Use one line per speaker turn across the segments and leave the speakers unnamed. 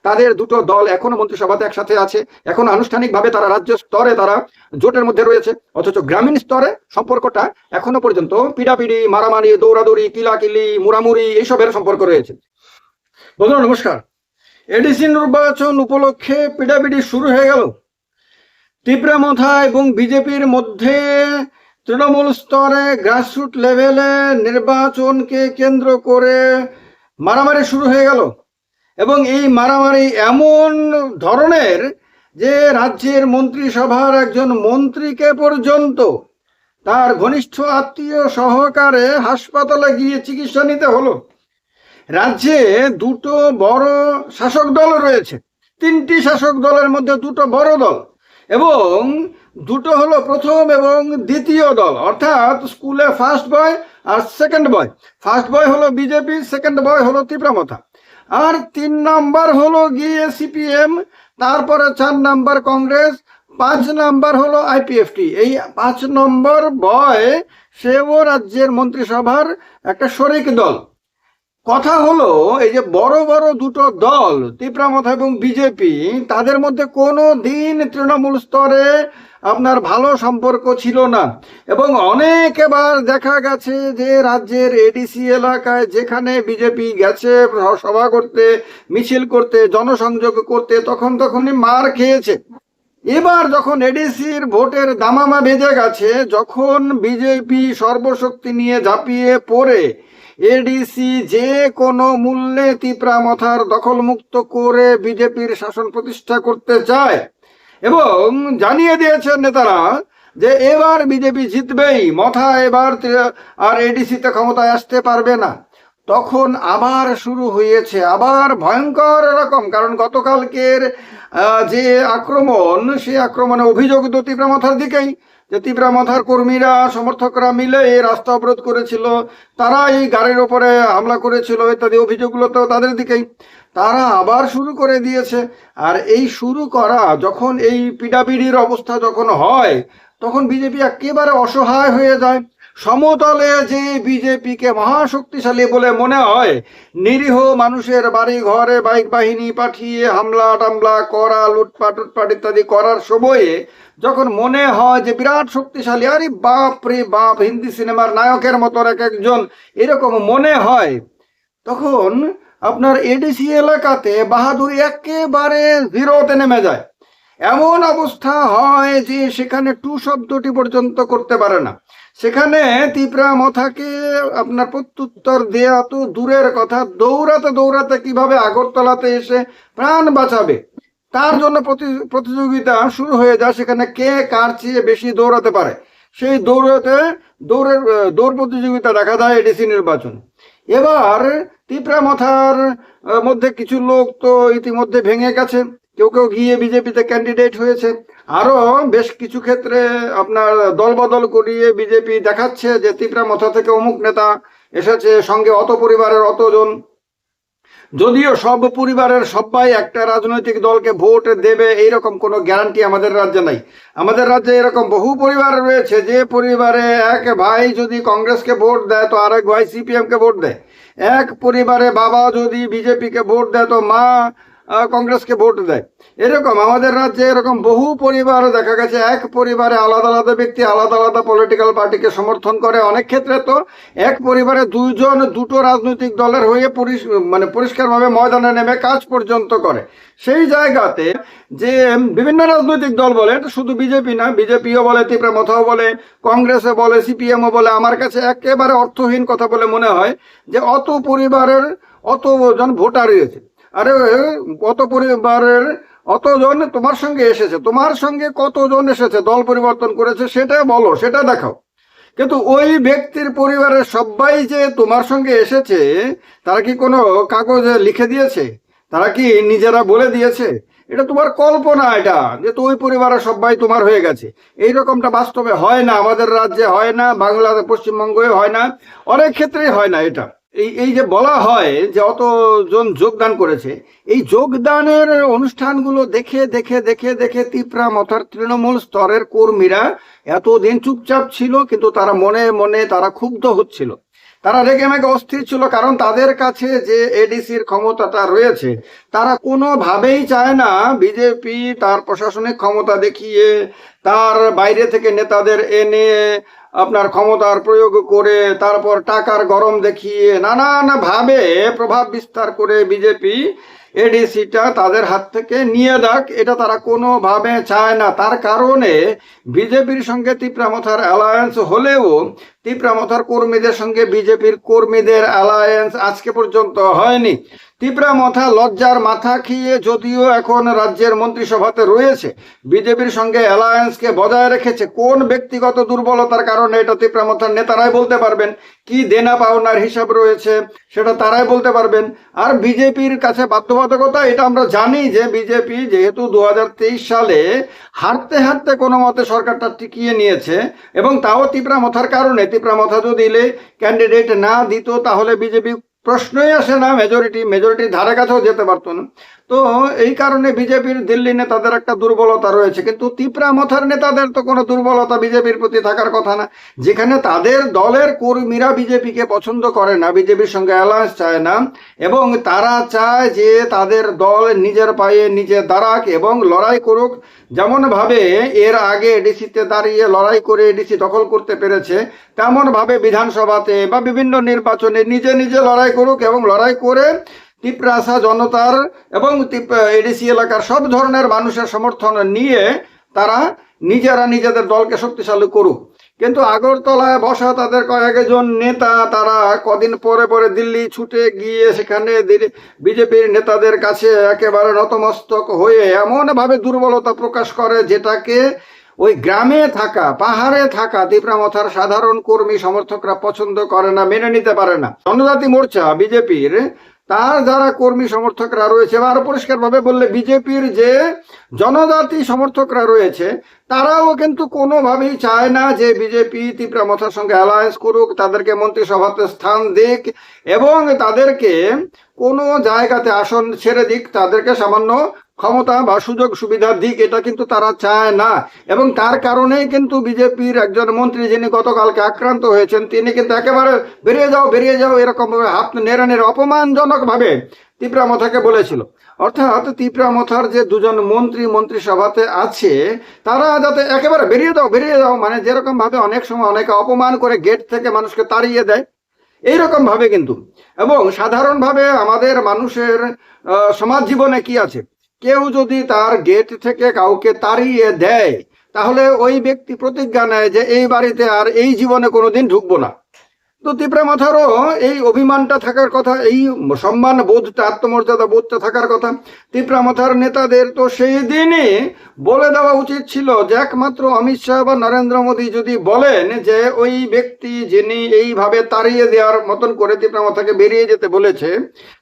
তাদের দুটো দল এখনো মন্ত্রিসভাতে একসাথে আছে, এখন আনুষ্ঠানিকভাবে তারা রাজ্য স্তরে তারা জোটের মধ্যে রয়েছে, অথচ গ্রামীণ স্তরে সম্পর্কটা এখনো পর্যন্ত পিড়াপিড়ি, মারামারি, দৌড়াদৌড়ি, কিলাকিলি, মুড়ামুড়ি এইসবের সম্পর্ক রয়েছে। বন্ধুরা নমস্কার। এডিসি নির্বাচন উপলক্ষে পিড়াপিড়ি শুরু হয়ে গেল। তীব্রামথা এবং বিজেপির মধ্যে তৃণমূল স্তরে গ্রাসরুট লেভেলে নির্বাচনকে কেন্দ্র করে মারামারি শুরু হয়ে গেল, এবং এই মারামারি এমন ধরনের যে রাজ্যের মন্ত্রিসভার একজন মন্ত্রীকে পর্যন্ত তার ঘনিষ্ঠ আত্মীয় সহকারে হাসপাতালে গিয়ে চিকিৎসা নিতে হলো। রাজ্যে দুটো বড় শাসক দল রয়েছে, তিনটি শাসক দলের মধ্যে দুটো বড় দল, এবং দুটো হলো প্রথম এবং দ্বিতীয় দল, অর্থাৎ স্কুলে ফার্স্ট বয় আর সেকেন্ড বয়। ফার্স্ট বয় হলো বিজেপি, সেকেন্ড বয় হলো তীব্রামথা, আর 3 নাম্বার হলো গিয়ে সিপিএম, তারপরে 4 নাম্বার কংগ্রেস, 5 নাম্বার হলো আইপিএফটি। এই 5 নম্বর বয় সেও রাজ্যের মন্ত্রিসভার একটা শরিক দল। কথা হলো এই যে বড় বড় দুটো দল তীব্রামথা এবং বিজেপি, তাদের মধ্যে কোনো দিন তৃণমূল স্তরে আপনার ভালো সম্পর্ক ছিল না, এবং অনেকবার দেখা গেছে যে রাজ্যের এডিসি এলাকায় যেখানে বিজেপি গেছে সভা করতে, মিছিল করতে, জনসংযোগ করতে, তখনই মার খেয়েছে। এবার যখন এডিসির ভোটের দামামা বেজে গেছে, যখন বিজেপি সর্বশক্তি নিয়ে ঝাঁপিয়ে পড়ে এডিসি যে কোনো মূল্যে তীব্রামথার দখলমুক্ত করে বিজেপির শাসন প্রতিষ্ঠা করতে চায়, এবং জানিয়ে দিয়েছেন নেতারা যে এবার বিজেপি জিতবেই, মথা এবার আর এডিসিতে ক্ষমতায় আসতে পারবে না, তখন আবার শুরু হয়েছে আবার ভয়ঙ্কর রকম। কারণ গতকালকের যে আক্রমণ, সেই আক্রমণে অভিযোগ তো তীব্রামথার দিকেই, যে তীব্রামথার কর্মীরা, সমর্থকরা মিলে এই রাস্তা অবরোধ করেছিল, তারা এই গাড়ির ওপরে হামলা করেছিল ইত্যাদি অভিযোগগুলো তো তাদের দিকেই। তারা আবার শুরু করে দিয়েছে। আর এই শুরু করা যখন, এই পিডাপিডির অবস্থা যখন হয়, তখন বিজেপি একেবারে অসহায় হয়ে যায়। সমতলে যে বিজেপিকে মহাশক্তিশালী বলে মনে হয়, নিরীহ মানুষের বাড়ি ঘরে বাইক বাহিনী পাঠিয়ে হামলা টামলা করা, লুটপাট ইত্যাদি করার সময়ে যখন মনে হয় যে বিরাট শক্তিশালী, আরে বাপ রে বাপ, হিন্দি সিনেমার নায়কের মতো এক একজন এরকম মনে হয়, তখন আপনার এডিসি এলাকাতে বাহাদুরি একেবারে জিরোতে নেমে যায়। এমন অবস্থা হয় যে সেখানে টু শব্দটি পর্যন্ত করতে পারে না। সেখানে তীব্রামথাকে আপনার প্রত্যুত্তর দেয়া তো দূরের কথা, দৌড়াতে দৌড়াতে কিভাবে আগরতলাতে এসে প্রাণ বাঁচাবে তার জন্য প্রতিযোগিতা শুরু হয়ে যায়। সেখানে কে কার চেয়ে বেশি দৌড়াতে পারে, সেই দৌড় প্রতিযোগিতা দেখা যায় এডিসি নির্বাচন। এবার তীব্রামথার মধ্যে কিছু লোক তো ইতিমধ্যে ভেঙে গেছে, কেউ কেউ গিয়ে বিজেপিতে ক্যান্ডিডেট হয়েছে, আরো বেশ কিছু ক্ষেত্রে আপনার দলবদল করিয়ে বিজেপি দেখাচ্ছে যে তীব্রামথা থেকে অমুক নেতা এসেছে, সঙ্গে অত পরিবারের অতজন। যদিও সব পরিবারের সবাই একটা রাজনৈতিক দলকে ভোট দেবে এইরকম কোনো গ্যারান্টি আমাদের রাজ্যে নাই। আমাদের রাজ্যে এরকম বহু পরিবার রয়েছে যে পরিবারে এক ভাই যদি কংগ্রেসকে ভোট দেয় তো আরেক ভাই সিপিএমকে ভোট দেয়, এক পরিবারে বাবা যদি বিজেপিকে ভোট দেয় তো মা কংগ্রেসকে ভোট দেয়। এরকম আমাদের রাজ্যে এরকম বহু পরিবার দেখা গেছে, এক পরিবারে আলাদা আলাদা ব্যক্তি আলাদা আলাদা পলিটিক্যাল পার্টিকে সমর্থন করে। অনেক ক্ষেত্রে তো এক পরিবারে দুটো রাজনৈতিক দলের হয়ে পরিষ্কারভাবে ময়দানে নেমে কাজ পর্যন্ত করে। সেই জায়গাতে যে বিভিন্ন রাজনৈতিক দল বলে, শুধু বিজেপি না, বিজেপিও বলে, তীব্রামথাও বলে, কংগ্রেসও বলে, সিপিএমও বলে, আমার কাছে একেবারে অর্থহীন কথা বলে মনে হয় যে অত পরিবারের অতজন ভোটার রয়েছে। আরে কত পরিবারের অতজন তোমার সঙ্গে এসেছে, তোমার সঙ্গে কতজন এসেছে, দল পরিবর্তন করেছে সেটা বলো, সেটা দেখাও। কিন্তু ওই ব্যক্তির পরিবারের সবাই যে তোমার সঙ্গে এসেছে, তারা কি কোনো কাগজে লিখে দিয়েছে? তারা কি নিজেরা বলে দিয়েছে? এটা তোমার কল্পনা, এটা যে তো ওই পরিবারের সবাই তোমার হয়ে গেছে। এইরকমটা বাস্তবে হয় না, আমাদের রাজ্যে হয় না, বাংলাদেশ পশ্চিমবঙ্গে হয় না, অনেক ক্ষেত্রেই হয় না। এটা এই যে বলা হয় যে অতজন যোগদান করেছে, এই যোগদানের অনুষ্ঠানগুলো দেখে দেখে দেখে দেখে তীব্রামথার তৃণমূল স্তরের কর্মীরা এতদিন চুপচাপ ছিল, কিন্তু তারা মনে মনে তারা ক্ষুব্ধ হচ্ছিল। তারা রেগে মেগে অস্থির ছিল, কারণ তাদের কাছে যে এডিসির ক্ষমতাটা রয়েছে তারা কোনোভাবেই চায় না বিজেপি তার প্রশাসনিক ক্ষমতা দেখিয়ে তার বাইরে থেকে নেতাদের এনে আপনার ক্ষমতার প্রয়োগ করে তারপর টাকার গরম দেখিয়ে নানান ভাবে প্রভাব বিস্তার করে বিজেপি এডিসিটা তাদের হাত থেকে নিয়ে যাক, এটা তারা কোনোভাবে চায় না। তার কারণে বিজেপির সঙ্গে তিপ্রামথার অ্যালায়েন্স হলেও তিপ্রামথার কর্মীদের সঙ্গে বিজেপির কর্মীদের অ্যালায়েন্স আজকে পর্যন্ত হয়নি। তিপ্রামথা লজ্জার মাথা খেয়ে যদিও এখন রাজ্যের মন্ত্রিসভাতে রয়েছে, বিজেপির সঙ্গে অ্যালায়েন্সকে বজায় রেখেছে কোন ব্যক্তিগত দুর্বলতার কারণে এটা তিপ্রামথার নেতারাই বলতে পারবেন। কি দেনা পাওনার হিসাব রয়েছে সেটা তারাই বলতে পারবেন। আর বিজেপির কাছে বাধ্যবাধকতা, এটা আমরা জানি যে বিজেপি যেহেতু 2023 সালে হারতে হারতে কোনো মতে সরকারটা টিকিয়ে নিয়েছে, এবং তাও তিপ্রামথার কারণে। তিপ্রামথা যদি ক্যান্ডিডেট না দিত তাহলে বিজেপি প্রশ্নই আসে না, মেজরিটির ধারে কাছেও যেতে পারতো না। তো এই কারণে বিজেপির দিল্লি নেতাদের একটা দুর্বলতা রয়েছে, কিন্তু তিপ্রামথার নেতাদের তো কোনো দুর্বলতা বিজেপির প্রতি থাকার কথা না। যেখানে তাদের দলের কর্মীরা বিজেপিকে পছন্দ করে না, বিজেপির সঙ্গে অ্যালায়েন্স চায় না, এবং তারা চায় যে তাদের দল নিজের পায়ে নিজে দাঁড়াক এবং লড়াই করুক। যেমনভাবে এর আগে এডিসিতে দাঁড়িয়ে লড়াই করে এডিসি দখল করতে পেরেছে, তেমনভাবে বিধানসভাতে বা বিভিন্ন নির্বাচনে নিজে নিজে লড়াই করুক, এবং লড়াই করে তিপ্রাসা জনতার এবং এডিসি এলাকার সব ধরনের মানুষের সমর্থন নিয়ে তারা নিজেরা নিজেদের দলকে শক্তিশালী করুক। কিন্তু আগরতলায় বসা তাদের কয়েকজন নেতা তারা কদিন পরে পরে দিল্লি ছুটে গিয়ে সেখানে বিজেপির নেতাদের কাছে একেবারে নতমস্তক হয়ে এমনভাবে দুর্বলতা প্রকাশ করে, যেটাকে ওই গ্রামে থাকা পাহাড়ে থাকা তিপ্রামথার সাধারণ কর্মী সমর্থকরা পছন্দ করে না, মেনে নিতে পারে না। জনজাতি মোর্চা বিজেপির তার যারা কর্মী সমর্থকরা রয়েছে, বা আরো পরিষ্কারভাবে বললে বিজেপির যে জনজাতি সমর্থকরা রয়েছে, তারাও কিন্তু কোনোভাবেই চায় না যে বিজেপি তিপ্রামথার সঙ্গে অ্যালায়েন্স করুক, তাদেরকে মন্ত্রিসভাতে স্থান দিক এবং তাদেরকে কোনো জায়গাতে আসন ছেড়ে দিক, তাদেরকে সামান্য ক্ষমতা বা সুযোগ সুবিধার দিক, এটা কিন্তু তারা চায় না। এবং তার কারণেই কিন্তু বিজেপির একজন মন্ত্রী যিনি গতকালকে আক্রান্ত হয়েছেন, তিনি কিন্তু একেবারে বেরিয়ে যাও এরকম হাত নেড়ে অপমানজনকভাবে তিপ্রামথাকে বলেছিল। অর্থাৎ তিপ্রামথার যে দুজন মন্ত্রিসভাতে আছে তারা যাতে একেবারে বেরিয়ে যাও মানে যেরকম ভাবে অনেক সময় অনেকে অপমান করে গেট থেকে মানুষকে তাড়িয়ে দেয়, এইরকম ভাবে কিন্তু। এবং সাধারণভাবে আমাদের মানুষের সমাজ জীবনে কি আছে, কেউ যদি তার গেট থেকে কাউকে তাড়িয়ে দেয় তাহলে ওই ব্যক্তি প্রতিজ্ঞা নেয় যে এই বাড়িতে আর এই জীবনে কোনোদিন ঢুকবো না। তো তিপ্রামথারও এই অভিমানটা থাকার কথা, এই সম্মান বোধটা, আত্মমর্যাদা বোধটা থাকার কথা। তিপ্রামথার নেতাদের তো সেই দিনই বলে দেওয়া উচিত ছিল যে একমাত্র অমিত শাহ বা নরেন্দ্র মোদী যদি বলেন যে ওই ব্যক্তি যিনি এইভাবে তাড়িয়ে দেওয়ার মতন করে তিপ্রামথাকে বেরিয়ে যেতে বলেছে,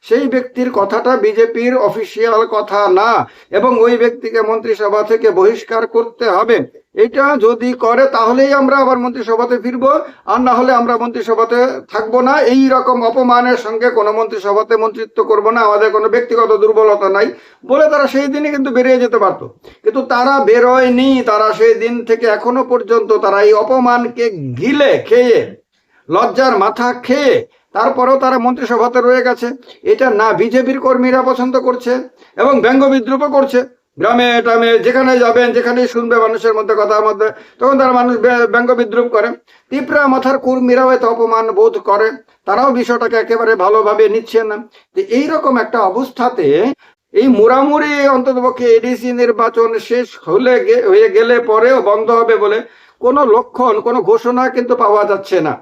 সেই ব্যক্তির কথাটা বিজেপির অফিসিয়াল কথা না, এবং ওই ব্যক্তিকে মন্ত্রিসভা থেকে বহিষ্কার করতে হবে। এটা যদি করে তাহলেই আমরা আবার মন্ত্রিসভাতে ফিরবো, আর না হলে আমরা মন্ত্রিসভাতে থাকবো না। এই রকম অপমানের সঙ্গে কোনো মন্ত্রিসভাতে মন্ত্রিত্ব করবো না, আমাদের কোনো ব্যক্তিগত দুর্বলতা নাই বলে তারা সেই দিনই কিন্তু বেরিয়ে যেতে পারতো। কিন্তু তারা বেরোয়নি, তারা সেই দিন থেকে এখনো পর্যন্ত তারা এই অপমানকে গিলে খেয়ে লজ্জার মাথা খেয়ে তারপরেও তারা মন্ত্রিসভাতে রয়ে গেছে। এটা না বিজেপির কর্মীরা পছন্দ করছে এবং ব্যঙ্গ বিদ্রুপ করছে। গ্রামে টামে যেখানে যাবেন, যেখানেই শুনবে মানুষের মধ্যে কথার মধ্যে, তখন তারা মানুষ ব্যঙ্গ বিদ্রুপ করে। তিপ্রামথার কর্মীরাও এত অপমান বোধ করে, তারাও বিষয়টাকে একেবারে ভালোভাবে নিচ্ছে না। তো এইরকম একটা অবস্থাতে এই মোড়ামুড়ি অন্ততপক্ষে এডিসি নির্বাচন শেষ হয়ে গেলে পরেও বন্ধ হবে বলে কোনো লক্ষণ, কোনো ঘোষণা কিন্তু পাওয়া যাচ্ছে না।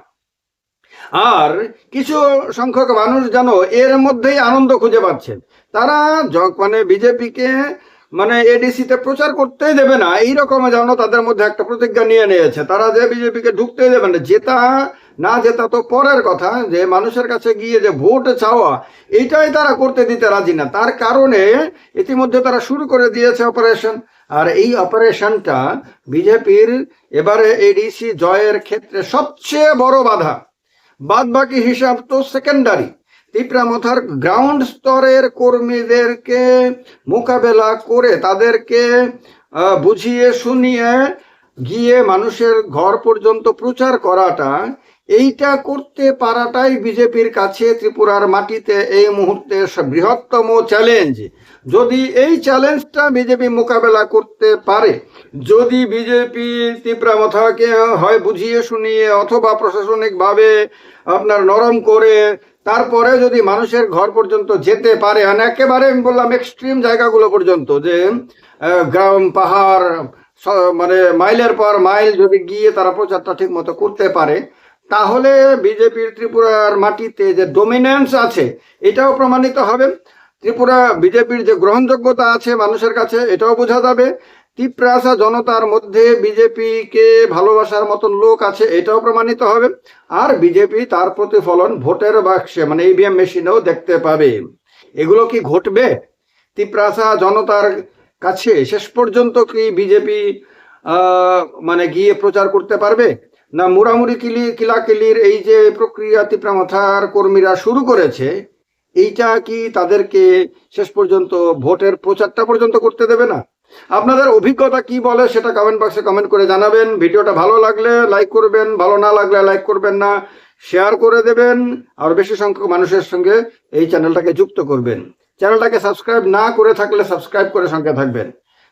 আর কিছু সংখ্যক মানুষ যেন এর মধ্যেই আনন্দ খুঁজে পাচ্ছেন। তারা মানে বিজেপিকে মানে এডিসিতে প্রচার করতেই দেবে না, এইরকম যেন তাদের মধ্যে একটা প্রতিজ্ঞা নিয়ে নিয়েছে। তারা যে বিজেপিকে ঢুকতেই দেবে না, জেতা না জেতা তো পরের কথা, যে মানুষের কাছে গিয়ে যে ভোট চাওয়া এইটাই তারা করতে দিতে রাজি না। তার কারণে ইতিমধ্যে তারা শুরু করে দিয়েছে অপারেশন। আর এই অপারেশনটা বিজেপির এবারে এডিসি জয়ের ক্ষেত্রে সবচেয়ে বড় বাধা। বাদ বাকি হিসাব তো সেকেন্ডারি। তিপ্রামথার গ্রাউন্ড স্তরের কর্মীদেরকে মোকাবেলা করে তাদেরকে বুঝিয়ে শুনিয়ে গিয়ে মানুষের ঘর পর্যন্ত প্রচার করাটা, এইটা করতে পারাটাই বিজেপির কাছে ত্রিপুরার মাটিতে এই মুহূর্তে বৃহত্তম চ্যালেঞ্জ। যদি এই চ্যালেঞ্জটা বিজেপি মোকাবেলা করতে পারে, যদি বিজেপি ত্রিপুরা মাথাকে হয় বুঝিয়ে শুনিয়ে অথবা প্রশাসনিকভাবে আপনার নরম করে তারপরে যদি মানুষের ঘর পর্যন্ত যেতে পারে, আর একেবারে আমি বললাম এক্সট্রিম জায়গাগুলো পর্যন্ত, যে গ্রাম পাহাড় মানে মাইলের পর মাইল যদি গিয়ে তারা প্রচারটা ঠিক মতো করতে পারে, তাহলে বিজেপির ত্রিপুরার মাটিতে যে ডমিনেন্স আছে এটাও প্রমাণিত হবে। ত্রিপুরা বিজেপির যে গ্রহণযোগ্যতা আছে মানুষের কাছে এটাও বোঝা যাবে। তিপ্রাসা জনতার মধ্যে বিজেপিকে ভালোবাসার মতন লোক আছে এটাও প্রমাণিত হবে। আর বিজেপি তার প্রতিফলন ভোটের বাক্সে মানে ইভিএম মেশিনেও দেখতে পাবে। এগুলো কি ঘটবে? তিপ্রাসা জনতার কাছে শেষ পর্যন্ত কি বিজেপি মানে গিয়ে প্রচার করতে পারবে, না মুরামুরি কিলাকিলির এই যে প্রক্রিয়া ত্রিপুরা মাথার কর্মীরা শুরু করেছে, এইটা কি তাদেরকে শেষ পর্যন্ত ভোটের প্রচারটা পর্যন্ত করতে দেবে না? আপনাদের অভিজ্ঞতা কি বলে সেটা কমেন্ট বক্সে কমেন্ট করে জানাবেন। ভিডিওটা ভালো লাগলে লাইক করবেন, ভালো না লাগলে লাইক করবেন না, শেয়ার করে দেবেন, আর বেশি সংখ্যক মানুষের সঙ্গে এই চ্যানেলটাকে যুক্ত করবেন। চ্যানেলটাকে সাবস্ক্রাইব না করে থাকলে সাবস্ক্রাইব করে সঙ্গে থাকবেন।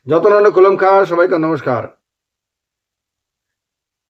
যত খুলম খাওয়া, সবাইকে নমস্কার।